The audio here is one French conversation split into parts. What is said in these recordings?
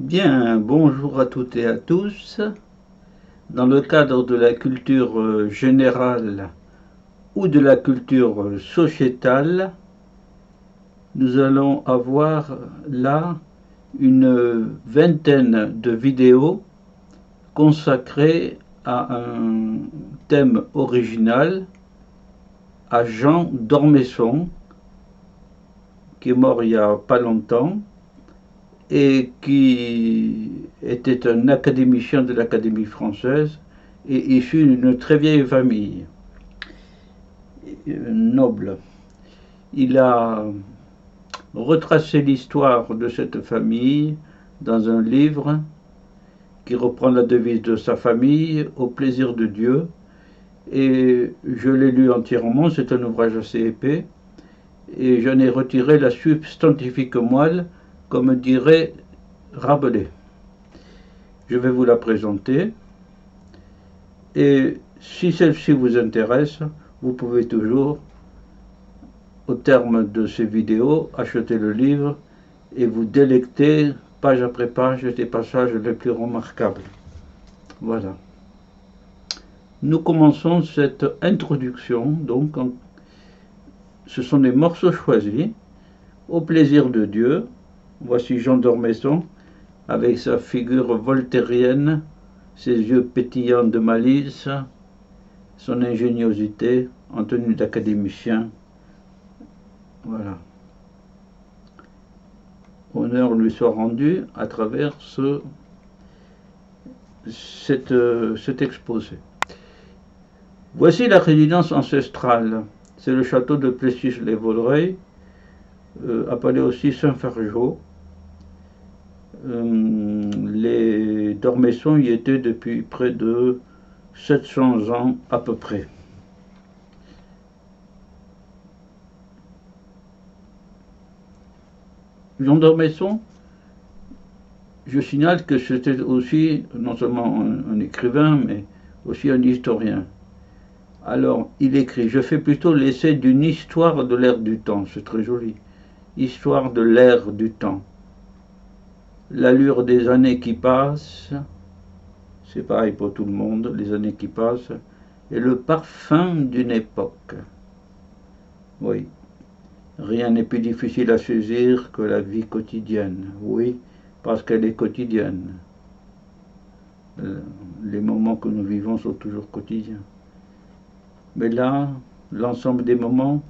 Bien, bonjour à toutes et à tous. Dans le cadre de la culture générale ou de la culture sociétale, nous allons avoir là une vingtaine de vidéos consacrées à un thème original, à Jean d'Ormesson, qui est mort il n'y a pas longtemps et qui était un académicien de l'Académie française et issu d'une très vieille famille noble. Il a retracé l'histoire de cette famille dans un livre qui reprend la devise de sa famille, Au plaisir de Dieu, et je l'ai lu entièrement, c'est un ouvrage assez épais, et j'en ai retiré la substantifique moelle, comme dirait Rabelais. Je vais vous la présenter, et si celle-ci vous intéresse, vous pouvez toujours, au terme de ces vidéos, acheter le livre et vous délecter page après page des passages les plus remarquables. Voilà. Nous commençons cette introduction, donc, ce sont des morceaux choisis, Au plaisir de Dieu. Voici Jean d'Ormesson, avec sa figure voltairienne, ses yeux pétillants de malice, son ingéniosité en tenue d'académicien. Voilà. Honneur lui soit rendu à travers cet exposé. Voici la résidence ancestrale. C'est le château de Plessis-les-Vaudreuil, appelé aussi Saint-Fargeau. Les d'Ormesson y étaient depuis près de 700 ans à peu près. Jean d'Ormesson, je signale que c'était aussi non seulement un écrivain, mais aussi un historien. Alors, il écrit, je fais plutôt l'essai d'une histoire de l'ère du temps, c'est très joli. Histoire de l'ère du temps. L'allure des années qui passent, c'est pareil pour tout le monde, les années qui passent, et le parfum d'une époque. Oui, rien n'est plus difficile à saisir que la vie quotidienne. Oui, parce qu'elle est quotidienne. Les moments que nous vivons sont toujours quotidiens. Mais là, l'ensemble des moments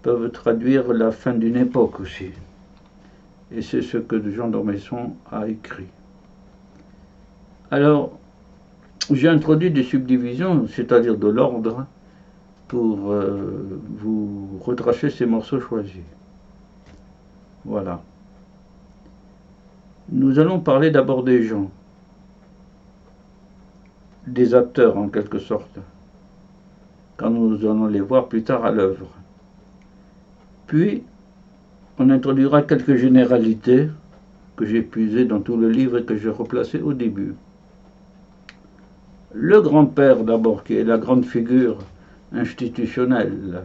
peuvent traduire la fin d'une époque aussi. Et c'est ce que Jean d'Ormesson a écrit. Alors, j'ai introduit des subdivisions, c'est-à-dire de l'ordre, pour vous retracer ces morceaux choisis. Voilà. Nous allons parler d'abord des gens, des acteurs en quelque sorte, quand nous allons les voir plus tard à l'œuvre. Puis, on introduira quelques généralités que j'ai puisées dans tout le livre et que j'ai replacées au début. Le grand-père d'abord, qui est la grande figure institutionnelle,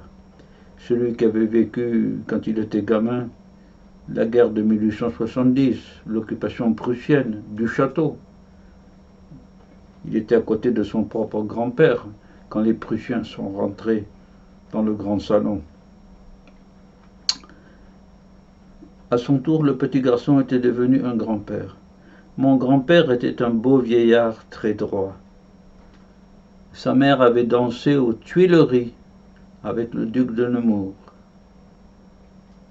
celui qui avait vécu, quand il était gamin, la guerre de 1870, l'occupation prussienne du château. Il était à côté de son propre grand-père quand les Prussiens sont rentrés dans le grand salon. À son tour, le petit garçon était devenu un grand-père. Mon grand-père était un beau vieillard très droit. Sa mère avait dansé aux Tuileries avec le duc de Nemours.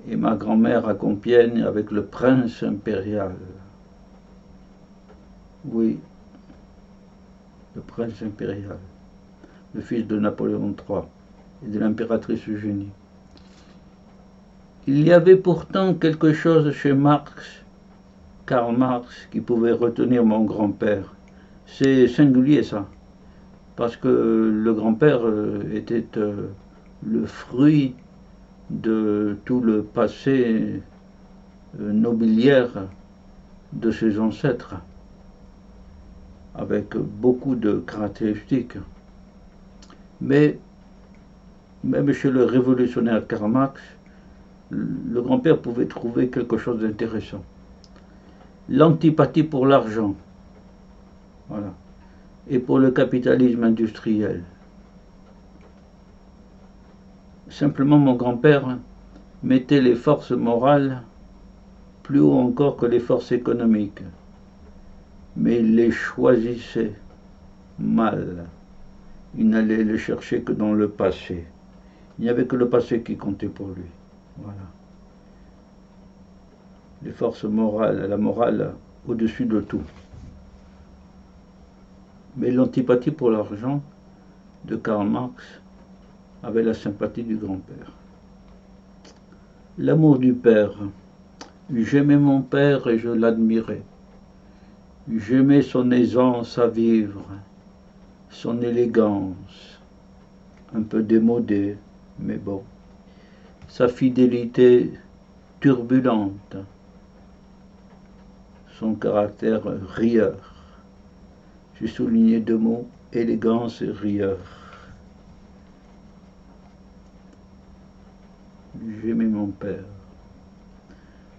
Et ma grand-mère à Compiègne avec le prince impérial. Oui, le prince impérial, le fils de Napoléon III et de l'impératrice Eugénie. Il y avait pourtant quelque chose chez Karl Marx, qui pouvait retenir mon grand-père. C'est singulier ça, parce que le grand-père était le fruit de tout le passé nobiliaire de ses ancêtres, avec beaucoup de caractéristiques. Mais même chez le révolutionnaire Karl Marx, le grand-père pouvait trouver quelque chose d'intéressant. l'antipathie pour l'argent, voilà, et pour le capitalisme industriel. Simplement, mon grand-père mettait les forces morales plus haut encore que les forces économiques, mais il les choisissait mal. Il n'allait les chercher que dans le passé. Il n'y avait que le passé qui comptait pour lui. Voilà. Les forces morales, la morale au-dessus de tout. Mais l'antipathie pour l'argent de Karl Marx avait la sympathie du grand-père. L'amour du père. J'aimais mon père et je l'admirais. J'aimais son aisance à vivre, son élégance, un peu démodée, mais bon, sa fidélité turbulente, son caractère rieur. J'ai souligné deux mots, élégance et rieur. J'aimais mon père.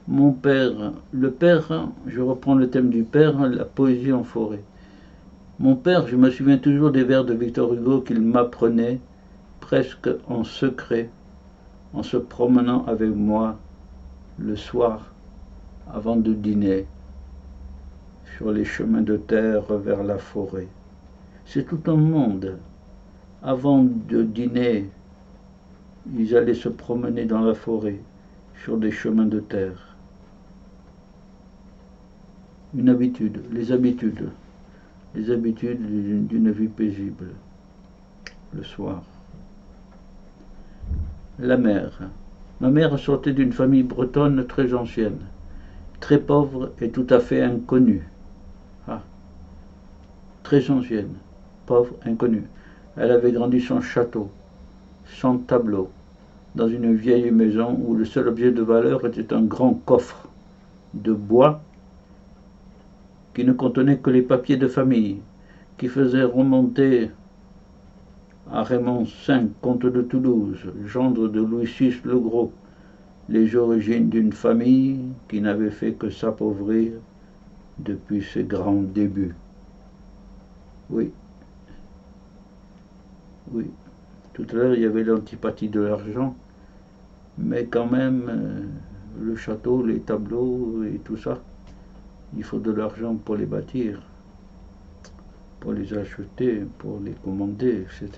Mon père, le père, je reprends le thème du père, la poésie en forêt. Mon père, je me souviens toujours des vers de Victor Hugo qu'il m'apprenait presque en secret, en se promenant avec moi le soir avant de dîner sur les chemins de terre vers la forêt. C'est tout un monde. Avant de dîner, ils allaient se promener dans la forêt sur des chemins de terre. Une habitude, les habitudes d'une vie paisible, le soir. La mère. Ma mère sortait d'une famille bretonne très ancienne, très pauvre et tout à fait inconnue. Ah, très ancienne, pauvre, inconnue. Elle avait grandi sans château, sans tableau, dans une vieille maison où le seul objet de valeur était un grand coffre de bois qui ne contenait que les papiers de famille, qui faisait remonter à Raymond V, comte de Toulouse, gendre de Louis VI le Gros, les origines d'une famille qui n'avait fait que s'appauvrir depuis ses grands débuts. Oui, oui. Tout à l'heure, il y avait l'antipathie de l'argent, mais quand même, le château, les tableaux et tout ça, il faut de l'argent pour les bâtir, pour les acheter, pour les commander, etc.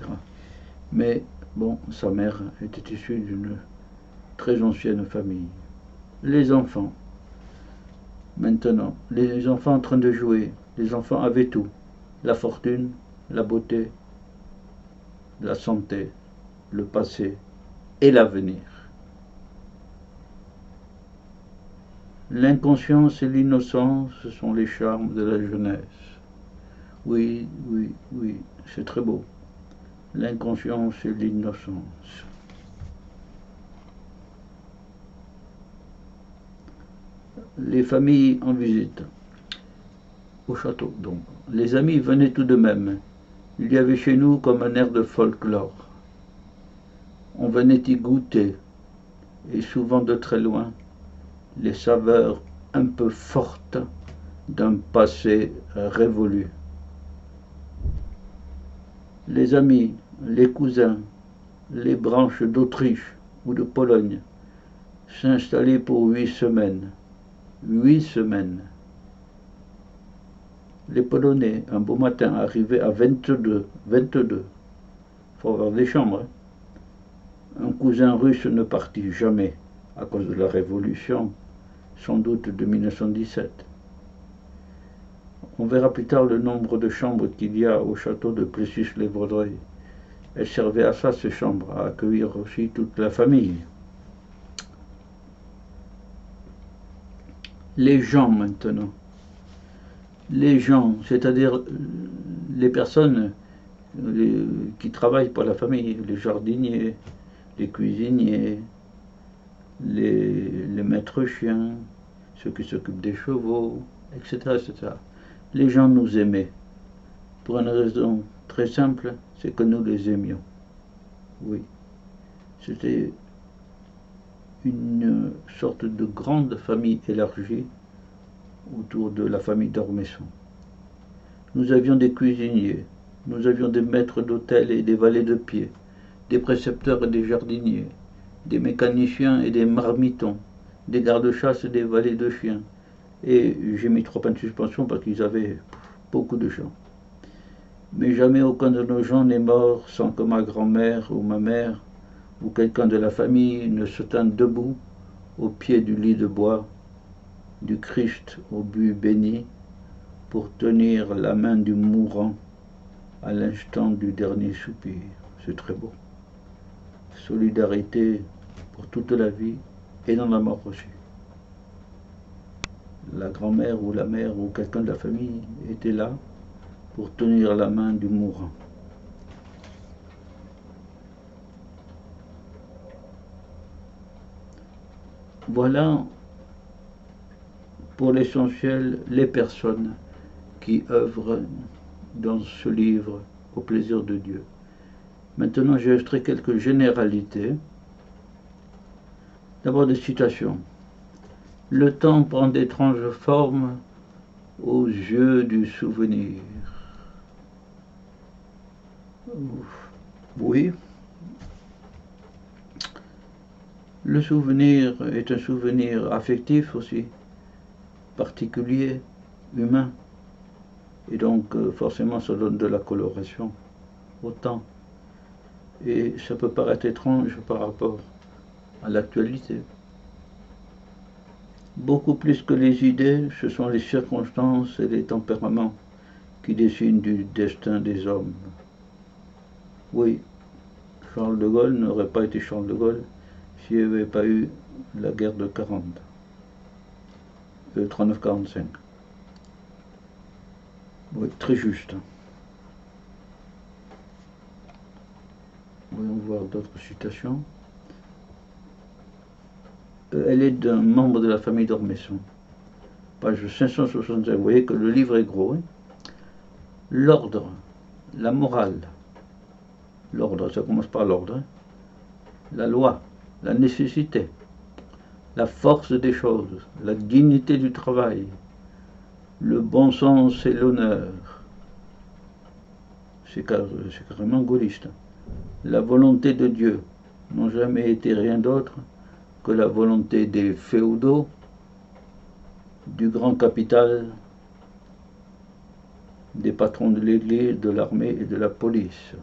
Mais bon, sa mère était issue d'une très ancienne famille. Les enfants, maintenant, les enfants en train de jouer, les enfants avaient tout, la fortune, la beauté, la santé, le passé et l'avenir. L'inconscience et l'innocence, ce sont les charmes de la jeunesse. Oui, oui, oui, c'est très beau. L'inconscience et l'innocence. Les familles en visite au château, donc. Les amis venaient tout de même. Il y avait chez nous comme un air de folklore. On venait y goûter, et souvent de très loin, les saveurs un peu fortes d'un passé révolu. Les amis, les cousins, les branches d'Autriche ou de Pologne s'installaient pour 8 semaines. 8 semaines. Les Polonais, un beau matin, arrivaient à 22. 22. Il faut avoir des chambres. Un cousin russe ne partit jamais à cause de la révolution, sans doute de 1917. On verra plus tard le nombre de chambres qu'il y a au château de Plessis-les-Vaudreuil. Elles servaient à ça, ces chambres, à accueillir aussi toute la famille. Les gens maintenant. Les gens, c'est-à-dire les personnes qui travaillent pour la famille, les jardiniers, les cuisiniers, les maîtres chiens, ceux qui s'occupent des chevaux, etc., etc. Les gens nous aimaient. Pour une raison très simple, c'est que nous les aimions. Oui. C'était une sorte de grande famille élargie autour de la famille d'Ormesson. Nous avions des cuisiniers, nous avions des maîtres d'hôtel et des valets de pied, des précepteurs et des jardiniers, des mécaniciens et des marmitons, des gardes-chasse et des valets de chiens. Et j'ai mis 3 points de suspension parce qu'ils avaient beaucoup de gens. Mais jamais aucun de nos gens n'est mort sans que ma grand-mère ou ma mère ou quelqu'un de la famille ne se tint debout au pied du lit de bois, du Christ au but béni, pour tenir la main du mourant à l'instant du dernier soupir. C'est très beau. Solidarité pour toute la vie et dans la mort aussi. La grand-mère ou la mère ou quelqu'un de la famille était là pour tenir la main du mourant. Voilà pour l'essentiel les personnes qui œuvrent dans ce livre au plaisir de Dieu. Maintenant, j'ai extrait quelques généralités. D'abord des citations. Le temps prend d'étranges formes aux yeux du souvenir. Oui. Le souvenir est un souvenir affectif aussi, particulier, humain. Et donc, forcément, ça donne de la coloration au temps. Et ça peut paraître étrange par rapport à l'actualité. Beaucoup plus que les idées, ce sont les circonstances et les tempéraments qui dessinent du destin des hommes. Oui, Charles de Gaulle n'aurait pas été Charles de Gaulle s'il n'y avait pas eu la guerre de 40, 39-45. Oui, très juste. Voyons voir d'autres citations. Elle est d'un membre de la famille d'Ormesson. Page 565. Vous voyez que le livre est gros. Hein. L'ordre, la morale. L'ordre, ça commence par l'ordre. Hein. La loi, la nécessité, la force des choses, la dignité du travail, le bon sens et l'honneur. C'est carrément gaulliste. La volonté de Dieu n'ont jamais été rien d'autre que la volonté des féodaux, du grand capital, des patrons de l'Église, de l'armée et de la police,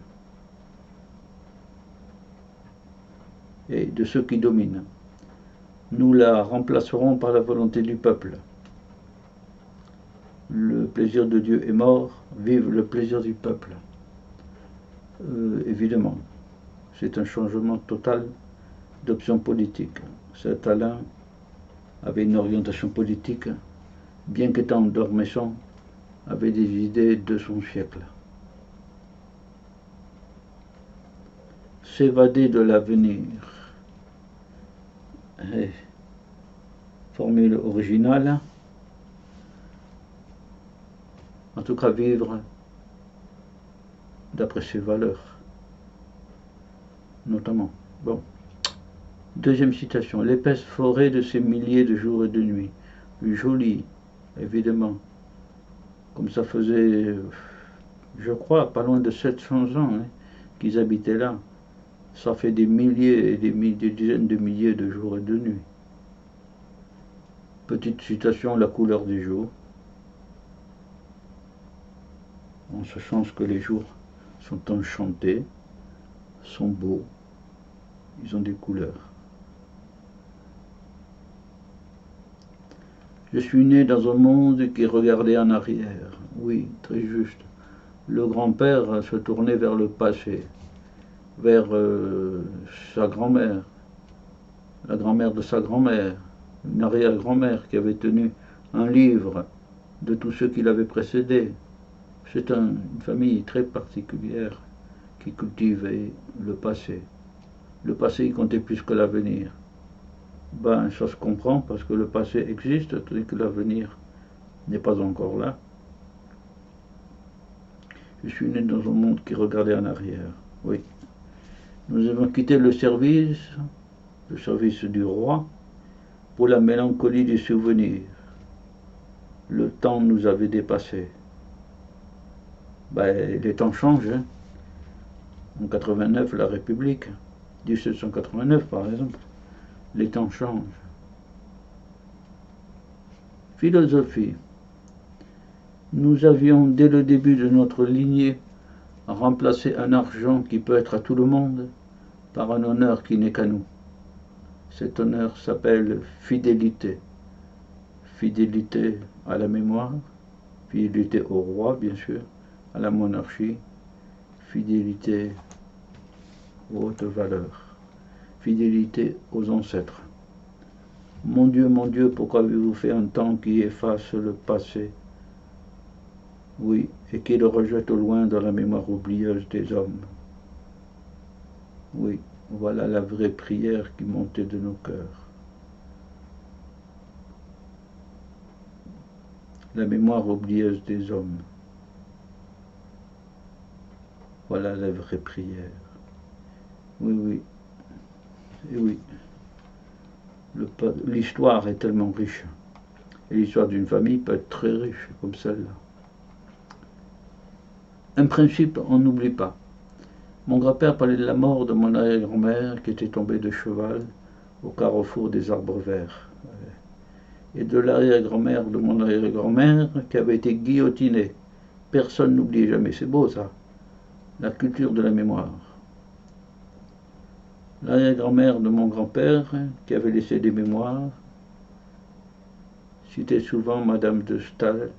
et de ceux qui dominent. Nous la remplacerons par la volonté du peuple. Le plaisir de Dieu est mort, vive le plaisir du peuple. Évidemment, c'est un changement total d'option politique. Cet Alain avait une orientation politique, bien qu'étant d'Ormesson, avait des idées de son siècle. S'évader de l'avenir. Formule originale. En tout cas, vivre d'après ses valeurs, notamment. Bon. Deuxième citation. L'épaisse forêt de ces milliers de jours et de nuits. Joli, évidemment. Comme ça faisait, je crois, pas loin de 700 ans hein, qu'ils habitaient là. Ça fait des milliers et des dizaines de milliers de jours et de nuits. Petite citation, la couleur des jours. En ce sens que les jours sont enchantés, sont beaux, ils ont des couleurs. Je suis né dans un monde qui regardait en arrière. Oui, très juste. Le grand-père se tournait vers le passé, vers sa grand-mère, la grand-mère de sa grand-mère, une arrière-grand-mère qui avait tenu un livre de tous ceux qui l'avaient précédé. C'est une famille très particulière qui cultivait le passé. Le passé comptait plus que l'avenir. Ben, ça se comprend parce que le passé existe, tandis que l'avenir n'est pas encore là. Je suis né dans un monde qui regardait en arrière. Oui. Nous avons quitté le service du roi, pour la mélancolie des souvenirs. le temps nous avait dépassés. Ben, les temps changent. Hein. En 89, la République, 1789 par exemple, les temps changent. Philosophie. Nous avions, dès le début de notre lignée, remplacé un argent qui peut être à tout le monde par un honneur qui n'est qu'à nous. Cet honneur s'appelle fidélité. Fidélité à la mémoire, fidélité au roi, bien sûr, à la monarchie, fidélité aux hautes valeurs, fidélité aux ancêtres. Mon Dieu, pourquoi avez-vous fait un temps qui efface le passé? Oui, et qui le rejette au loin dans la mémoire oublieuse des hommes. Oui, voilà la vraie prière qui montait de nos cœurs. La mémoire oublieuse des hommes. Voilà la vraie prière. Oui. Et oui. L'histoire est tellement riche. Et l'histoire d'une famille peut être très riche, comme celle-là. Un principe, on n'oublie pas. Mon grand-père parlait de la mort de mon arrière-grand-mère qui était tombée de cheval au carrefour des arbres verts. Et de l'arrière-grand-mère de mon arrière-grand-mère qui avait été guillotinée. Personne n'oublie jamais, c'est beau ça. La culture de la mémoire. L'arrière-grand-mère de mon grand-père, qui avait laissé des mémoires, citait souvent Madame de Staël,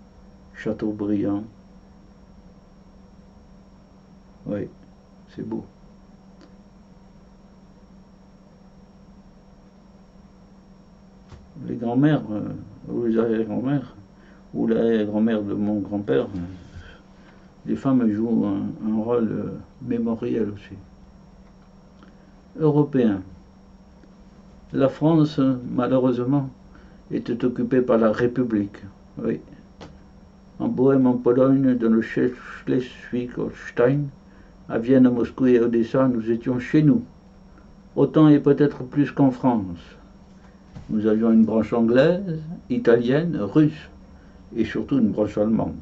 Chateaubriand. Oui, c'est beau. Les grands-mères, ou les arrière-grand-mères, ou l'arrière-grand-mère de mon grand-père, les femmes jouent un rôle mémoriel aussi. Européen. La France, malheureusement, était occupée par la République. Oui. En Bohême, en Pologne, dans le Schleswig-Holstein, à Vienne, à Moscou et à Odessa, nous étions chez nous. Autant et peut-être plus qu'en France. Nous avions une branche anglaise, italienne, russe, et surtout une branche allemande.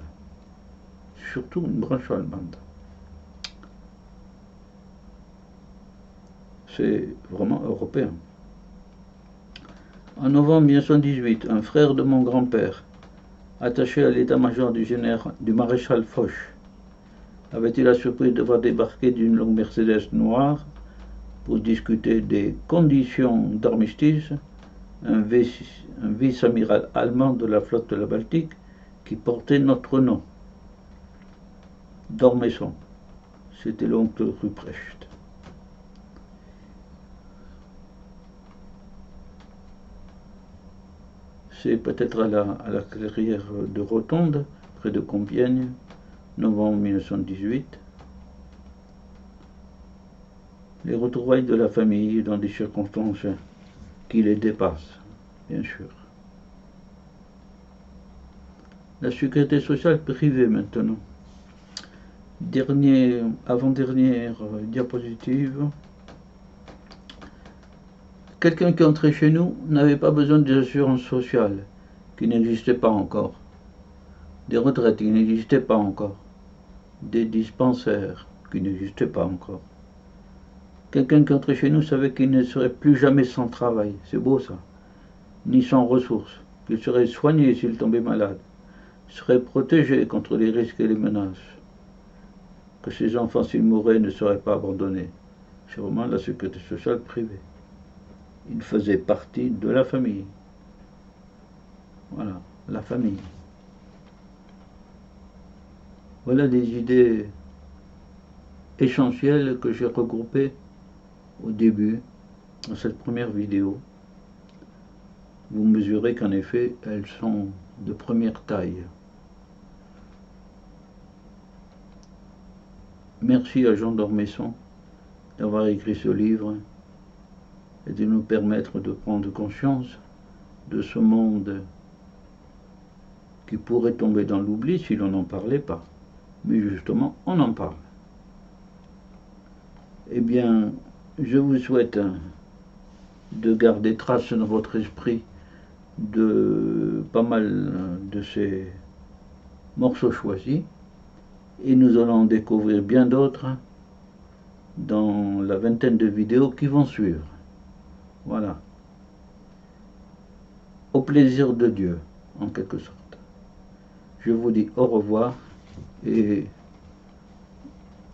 Surtout une branche allemande. C'est vraiment européen. En novembre 1918, un frère de mon grand-père, attaché à l'état-major du maréchal Foch, avait-il la surprise de voir débarquer d'une longue Mercedes noire pour discuter des conditions d'armistice un vice-amiral allemand de la flotte de la Baltique qui portait notre nom. D'Ormesson. C'était l'oncle Ruprecht. C'est peut-être à la carrière de Rotonde, près de Compiègne, novembre 1918. Les retrouvailles de la famille dans des circonstances qui les dépassent, bien sûr. La sécurité sociale privée maintenant. Avant-dernière diapositive. Quelqu'un qui entrait chez nous n'avait pas besoin des assurances sociales, qui n'existaient pas encore, des retraites qui n'existaient pas encore, des dispensaires qui n'existaient pas encore. Quelqu'un qui entrait chez nous savait qu'il ne serait plus jamais sans travail, c'est beau ça, ni sans ressources, qu'il serait soigné s'il tombait malade, serait protégé contre les risques et les menaces, que ses enfants s'ils mouraient ne seraient pas abandonnés. C'est vraiment la sécurité sociale privée. Il faisait partie de la famille. Voilà, la famille. Voilà des idées essentielles que j'ai regroupées au début, dans cette première vidéo. Vous mesurez qu'en effet, elles sont de première taille. Merci à Jean d'Ormesson d'avoir écrit ce livre et de nous permettre de prendre conscience de ce monde qui pourrait tomber dans l'oubli si l'on n'en parlait pas. Mais justement, on en parle. Eh bien, je vous souhaite de garder trace dans votre esprit de pas mal de ces morceaux choisis et nous allons en découvrir bien d'autres dans la vingtaine de vidéos qui vont suivre. Voilà. Au plaisir de Dieu, en quelque sorte. Je vous dis au revoir et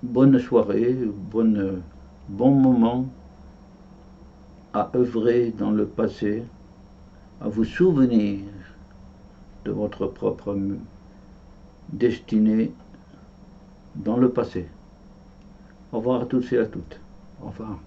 bonne soirée, bon moment à œuvrer dans le passé, à vous souvenir de votre propre destinée dans le passé. Au revoir à tous et à toutes. Au revoir.